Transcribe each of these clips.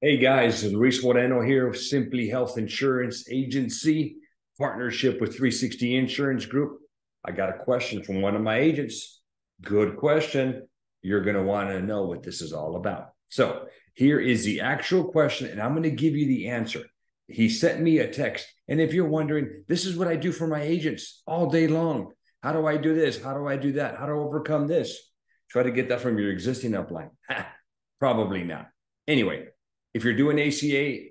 Hey guys, Luis Moreno here of Simply Health Insurance Agency, partnership with 360 Insurance Group. I got a question from one of my agents. Good question. You're going to want to know what this is all about. So here is the actual question, and I'm going to give you the answer. He sent me a text. And if you're wondering, this is what I do for my agents all day long. How do I do this? How do I do that? How to overcome this? Try to get that from your existing upline. Probably not. Anyway, if you're doing ACA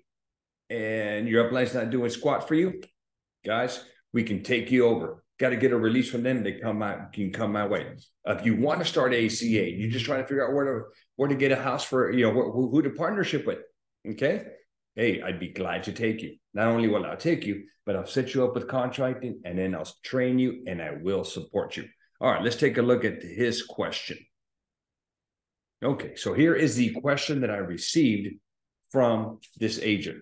and your upline's not doing squat for you, guys, we can take you over. Got to get a release from them. They can come my way. If you want to start ACA, you're just trying to figure out where to get a house for, who to partnership with. Okay. Hey, I'd be glad to take you. Not only will I take you, but I'll set you up with contracting and then I'll train you and I will support you. All right, let's take a look at his question. Okay, so here is the question that I received from this agent.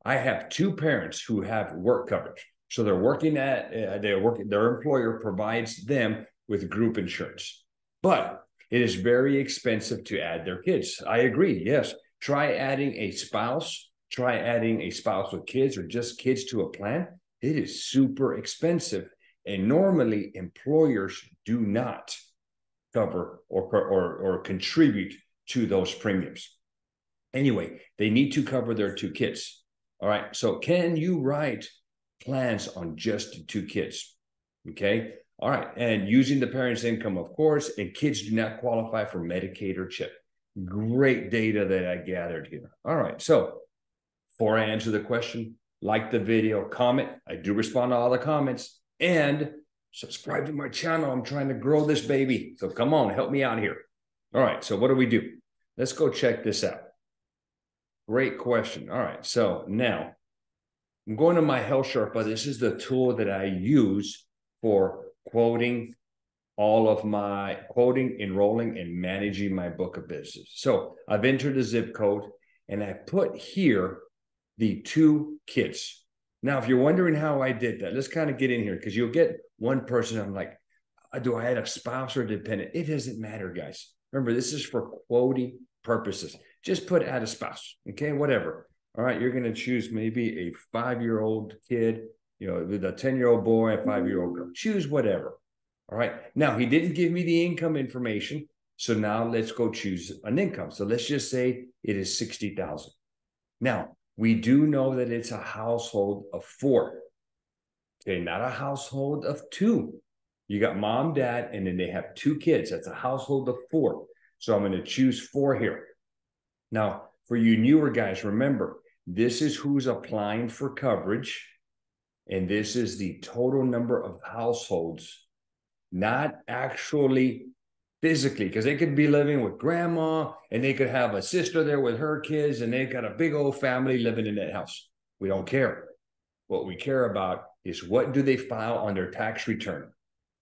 I have two parents who have work coverage. So they're working at, their employer provides them with group insurance, but it is very expensive to add their kids. I agree. Yes. Try adding a spouse with kids or just kids to a plan. It is super expensive. And normally employers do not cover or contribute to those premiums. Anyway, they need to cover their two kids. All right. So can you write plans on just two kids? Okay. All right. And using the parents' income, of course, and kids do not qualify for Medicaid or CHIP. Great data that I gathered here. All right. So before I answer the question, like the video, comment. I do respond to all the comments and subscribe to my channel. I'm trying to grow this baby. So come on, help me out here. All right. So what do? Let's go check this out. Great question. All right. So now I'm going to my Health Sherpa. This is the tool that I use for quoting enrolling, and managing my book of business. So I've entered the zip code and I put here the two kids. Now, if you're wondering how I did that, let's kind of get in here because you'll get one person. I'm like, do I add a spouse or a dependent? It doesn't matter, guys. Remember, this is for quoting purposes. Just put add a spouse. Okay, whatever. All right, you're going to choose maybe a 5-year-old kid, with a 10-year-old boy, a 5-year-old girl. Choose whatever. All right. Now, he didn't give me the income information. So now let's go choose an income. So let's just say it is 60,000. Now, we do know that it's a household of 4. Okay, not a household of 2. You got mom, dad, and then they have 2 kids. That's a household of 4. So I'm going to choose 4 here. Now, for you newer guys, remember, this is who's applying for coverage. And this is the total number of households, not actually physically, because they could be living with grandma and they could have a sister there with her kids and they've got a big old family living in that house. We don't care. What we care about is what do they file on their tax return.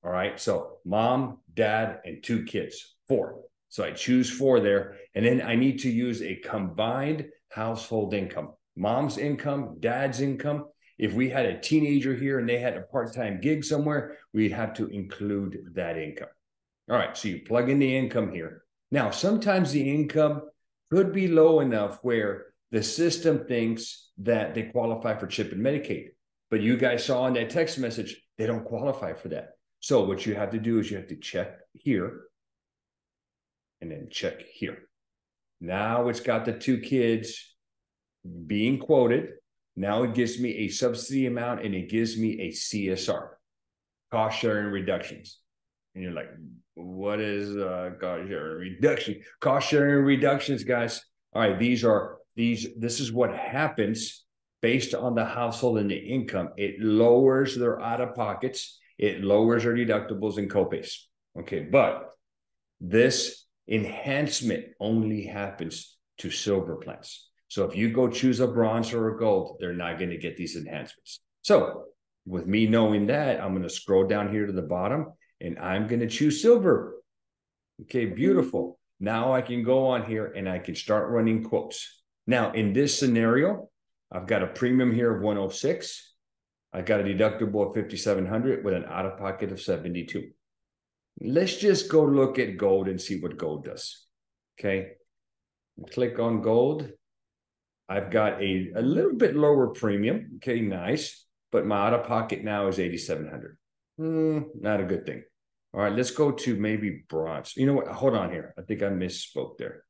All right. So mom, dad, and 2 kids, 4. So I choose 4 there. And then I need to use a combined household income. Mom's income, dad's income. If we had a teenager here and they had a part-time gig somewhere, we'd have to include that income. All right, so you plug in the income here. Now, sometimes the income could be low enough where the system thinks that they qualify for CHIP and Medicaid. But you guys saw in that text message, they don't qualify for that. So what you have to do is you have to check here and then check here. Now it's got the 2 kids being quoted. Now it gives me a subsidy amount and it gives me a CSR, cost sharing reductions. And you're like, what is cost sharing reduction? Cost sharing reductions, guys. All right, this is what happens based on the household and the income. It lowers their out-of-pockets. It lowers their deductibles and copays. Okay, but this enhancement only happens to silver plans. So if you go choose a bronze or a gold, they're not going to get these enhancements. So with me knowing that, I'm going to scroll down here to the bottom and I'm going to choose silver. Okay, beautiful. Now I can go on here and I can start running quotes. Now in this scenario, I've got a premium here of 106. I got a deductible of 5,700 with an out-of-pocket of 72. Let's just go look at gold and see what gold does. Okay. Click on gold. I've got a little bit lower premium. Okay, nice. But my out-of-pocket now is $8,700. Not a good thing. All right, let's go to maybe bronze. You know what? Hold on here. I think I misspoke there.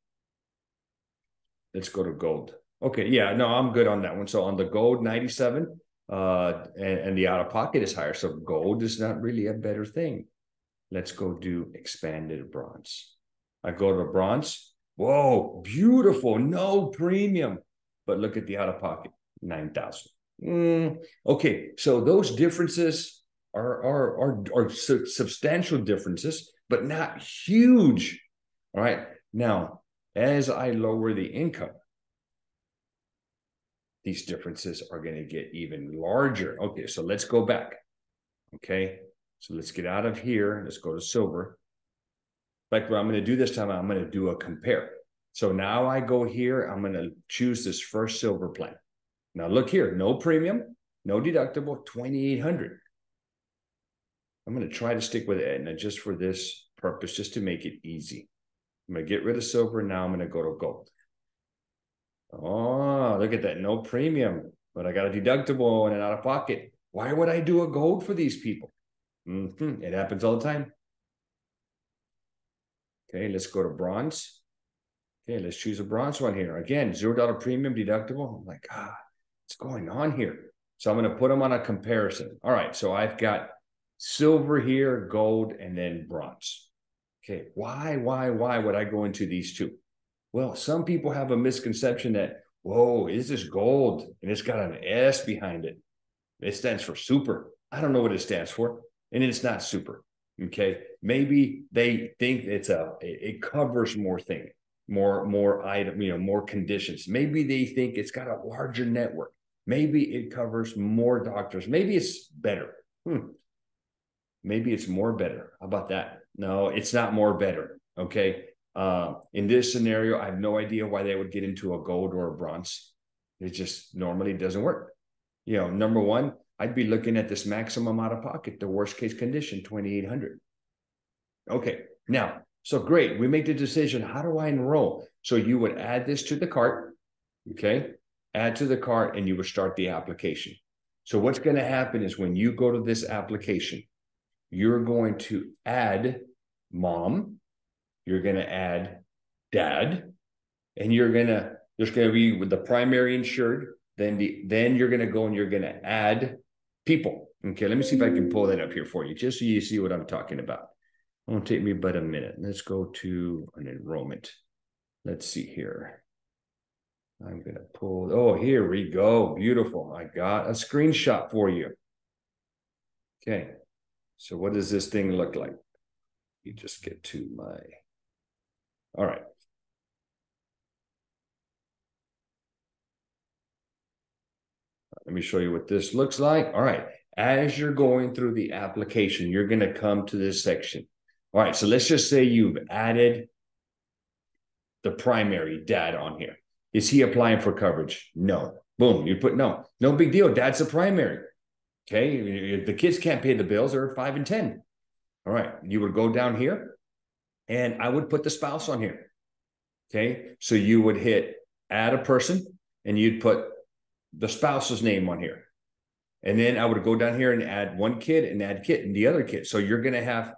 Let's go to gold. Okay, yeah, no, I'm good on that one. So on the gold, 97, and the out-of-pocket is higher. So gold is not really a better thing. Let's go do expanded bronze. I go to bronze. Whoa, beautiful. No premium. But look at the out-of-pocket, 9,000. Okay, so those differences are substantial differences, but not huge. All right. Now, as I lower the income, these differences are going to get even larger. Okay, so let's go back. Okay, so let's get out of here. Let's go to silver. Like what I'm going to do this time, I'm going to do a compare. So now I go here. I'm going to choose this first silver plan. Now look here, no premium, no deductible, 2,800. I'm going to try to stick with Aetna just for this purpose, just to make it easy. I'm going to get rid of silver. Now I'm going to go to gold. Oh, look at that. No premium, but I got a deductible and an out-of-pocket. Why would I do a gold for these people? It happens all the time. Okay, let's go to bronze. Okay, let's choose a bronze one here. Again, $0 premium deductible. I'm like, what's going on here? So I'm going to put them on a comparison. All right, so I've got silver here, gold, and then bronze. Okay, why would I go into these two? Well, some people have a misconception that, whoa, is this gold? And it's got an S behind it. It stands for super. I don't know what it stands for. And it's not super. Okay. Maybe they think it covers more things, more item, more conditions. Maybe they think it's got a larger network. Maybe it covers more doctors. Maybe it's better. Maybe it's more better. How about that? No, it's not more better. Okay. In this scenario, I have no idea why they would get into a gold or a bronze. It just normally doesn't work. Number one, I'd be looking at this maximum out of pocket, the worst case condition, 2,800. Okay. Now, so great. We make the decision. How do I enroll? So you would add this to the cart. Okay. Add to the cart and you would start the application. So what's going to happen is when you go to this application, you're going to add mom, you're going to add dad, and there's going to be with the primary insured, then you're going to go and you're going to add people. Okay, let me see if I can pull that up here for you, just so you see what I'm talking about. It won't take me but a minute. Let's go to an enrollment. Let's see here. I'm going to pull, oh, here we go. Beautiful. I got a screenshot for you. Okay, so what does this thing look like? You just get to my, all right. Let me show you what this looks like. All right. As you're going through the application, you're going to come to this section. All right. So let's just say you've added the primary dad on here. Is he applying for coverage? No. Boom. You put no. No big deal. Dad's the primary. Okay. The kids can't pay the bills. They're 5 and 10. All right. You would go down here and I would put the spouse on here. Okay. So you would hit add a person and you'd put the spouse's name on here. And then I would go down here and add one kid and add kid and the other kid. So you're going to have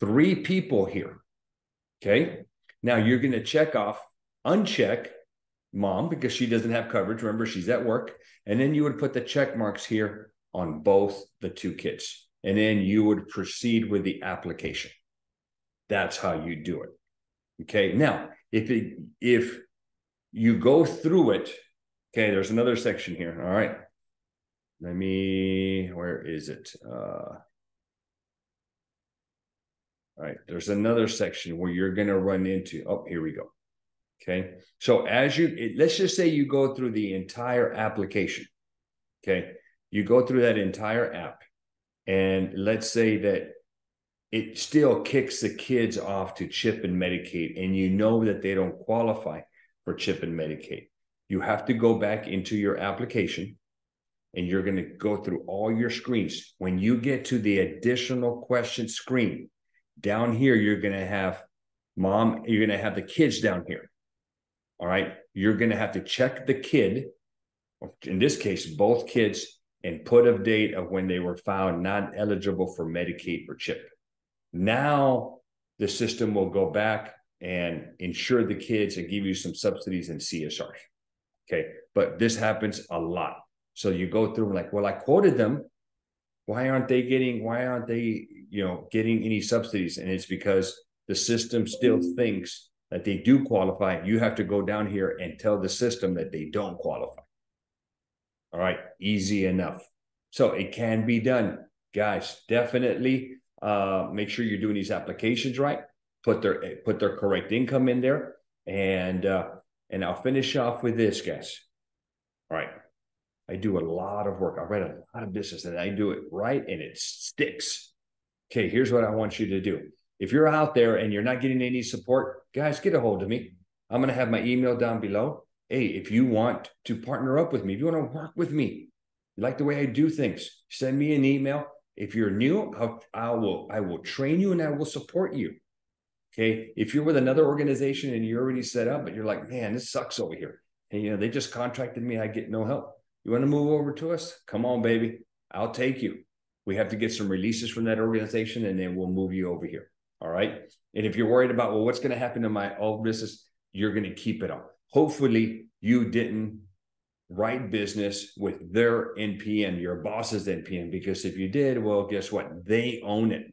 3 people here. Okay. Now you're going to uncheck mom because she doesn't have coverage. Remember, she's at work. And then you would put the check marks here on both the 2 kids. And then you would proceed with the application. That's how you do it. Okay. Now, if you go through it, okay, there's another section here. All right. Where is it? All right. There's another section where you're going to run into, oh, here we go. Okay. So let's just say you go through the entire application. Okay. You go through that entire app and let's say that it still kicks the kids off to CHIP and Medicaid and you know that they don't qualify for CHIP and Medicaid. You have to go back into your application and you're going to go through all your screens. When you get to the additional question screen, down here, you're going to have mom, you're going to have the kids down here. All right. You're going to have to check the kid, in this case, both kids, and put a date of when they were found not eligible for Medicaid or CHIP. Now the system will go back and insure the kids and give you some subsidies and CSR. Okay. But this happens a lot. So you go through like, well, I quoted them. Why aren't they getting any subsidies? And it's because the system still thinks that they do qualify. You have to go down here and tell the system that they don't qualify. All right, easy enough. So it can be done. Guys, definitely make sure you're doing these applications right. Put their correct income in there. And I'll finish off with this, guys. All right. I do a lot of work. I write a lot of business and I do it right and it sticks. Okay, here's what I want you to do. If you're out there and you're not getting any support, guys, get a hold of me. I'm going to have my email down below. Hey, if you want to partner up with me, if you want to work with me, you like the way I do things, send me an email. If you're new, I will train you and I will support you. Okay. If you're with another organization and you're already set up, but you're like, man, this sucks over here. And they just contracted me. I get no help. You want to move over to us? Come on, baby. I'll take you. We have to get some releases from that organization and then we'll move you over here. All right. And if you're worried about, well, what's going to happen to my old business, you're going to keep it on. Hopefully you didn't write business with their NPN, your boss's NPN, because if you did, well, guess what? They own it.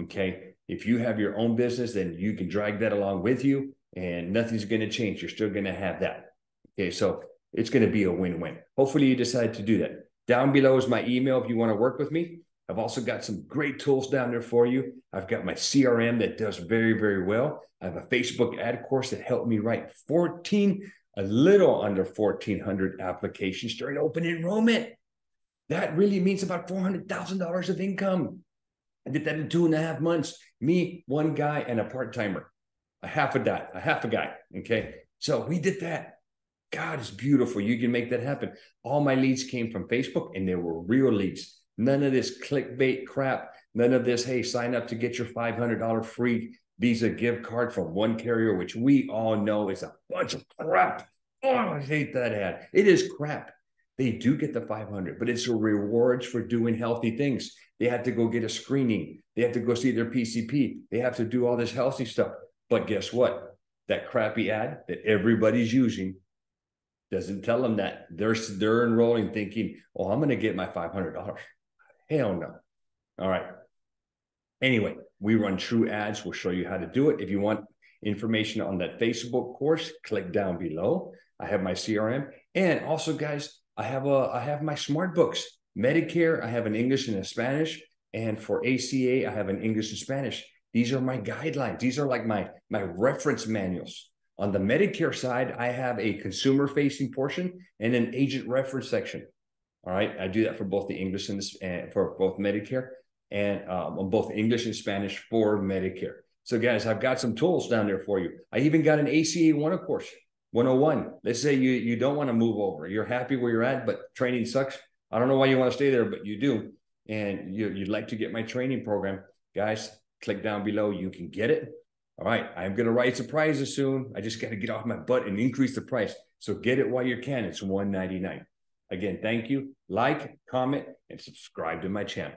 Okay. If you have your own business, then you can drag that along with you and nothing's going to change. You're still going to have that. Okay. So it's going to be a win-win. Hopefully you decide to do that. Down below is my email if you want to work with me. I've also got some great tools down there for you. I've got my CRM that does very, very well. I have a Facebook ad course that helped me write a little under 1,400 applications during open enrollment. That really means about $400,000 of income. I did that in 2.5 months. Me, one guy, and a part-timer, a half a guy. Okay. So we did that. God, it's beautiful. You can make that happen. All my leads came from Facebook and they were real leads. None of this clickbait crap. None of this, hey, sign up to get your $500 free Visa gift card from one carrier, which we all know is a bunch of crap. Oh, I hate that ad. It is crap. They do get the 500, but it's a rewards for doing healthy things. They have to go get a screening. They have to go see their PCP. They have to do all this healthy stuff. But guess what? That crappy ad that everybody's using doesn't tell them that. They're enrolling thinking, oh, I'm going to get my $500. Hell no. All right. Anyway, we run true ads. We'll show you how to do it. If you want information on that Facebook course, click down below. I have my CRM. And also, guys, I have my smart books. Medicare, I have an English and a Spanish. And for ACA, I have an English and Spanish. These are my guidelines. These are like my reference manuals. On the Medicare side, I have a consumer-facing portion and an agent reference section. All right, I do that for both the English and for both Medicare and on both English and Spanish for Medicare. So, guys, I've got some tools down there for you. I even got an ACA 101. Let's say you don't want to move over. You're happy where you're at, but training sucks. I don't know why you want to stay there, but you do, and you'd like to get my training program, guys. Click down below. You can get it. All right, I'm going to write surprises soon. I just got to get off my butt and increase the price. So get it while you can. It's $199. Again, thank you. Like, comment, and subscribe to my channel.